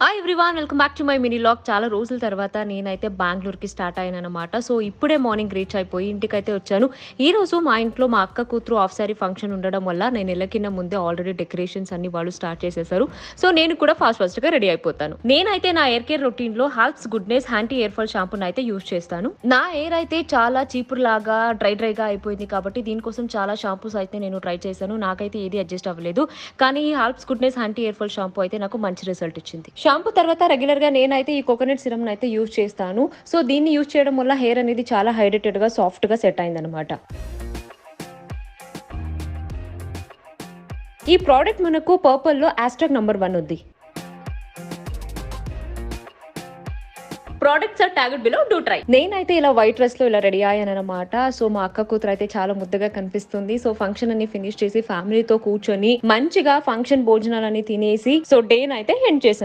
Hi everyone welcome back to my mini log. చాలా రోజుల తర్వాత నేనైతే బెంగళూరుకి స్టార్ట్ అయ్యానన్నమాట. సో ఇప్పుడే మార్నింగ్ రీచ్ అయిపోయి ఇంటికైతే వచ్చాను. ఈ రోజు మా ఇంట్లో మా అక్క కూతురు హాఫ్ సారీ ఫంక్షన్ ఉండడం వల్ల నేను ఎళ్ళకిన్న ముందే ఆల్రెడీ డెకరేషన్స్ అన్ని వాళ్ళు స్టార్ట్ చేసేసారు. సో నేను కూడా ఫాస్ట్‌గా రెడీ అయిపోతాను. నేనైతే నా హెయిర్ కేర్ రొటీన్‌లో హాల్ప్స్ గుడ్నెస్ యాంటీ హెయిర్ ఫాల్ షాంపూని అయితే యూజ్ చేస్తాను. నా హెయిర్ అయితే చాలా చీపురులాగా డ్రైగా అయిపోయింది కాబట్టి దీనికోసం చాలా షాంపూస్ అయితే నేను ట్రై చేశాను. నాకైతే ఏది అడ్జస్ట్ అవ్వలేదు. కానీ ఈ హాల్ప్స్ goodness anti hair fall shampoo అయితే నాకు మంచి రిజల్ట్ ఇచ్చింది. షాంపూ తర్వాత రెగ్యులర్‌గా నేనైతే ఈ కోకోనట్ సిరమ్‌ని అయితే యూజ్ చేస్తాను. సో దీన్ని యూజ్ చేయడం వల్ల హెయిర్ అనేది చాలా హైడ్రేటెడ్‌గా, సాఫ్ట్‌గా సెట్ అయిందనమాట. ఈ ప్రొడక్ట్ మనకు పర్పుల్‌లో హాష్‌టాగ్ నంబర్ 1 ఉంది. Products are tagged below, do try. నేనైతే ఇలా వైట్ డ్రెస్‌లో ఇలా రెడీ అయ్యాననమాట. సో మా అక్క కూతురు అయితే చాలా ముద్దుగా కనిపిస్తుంది. సో ఫంక్షన్ అన్ని ఫినిష్ చేసి ఫ్యామిలీతో కూర్చొని మంచిగా ఫంక్షన్ భోజనాలన్నీ తినేసి సో డేనైతే ఎండ్ చేశాను.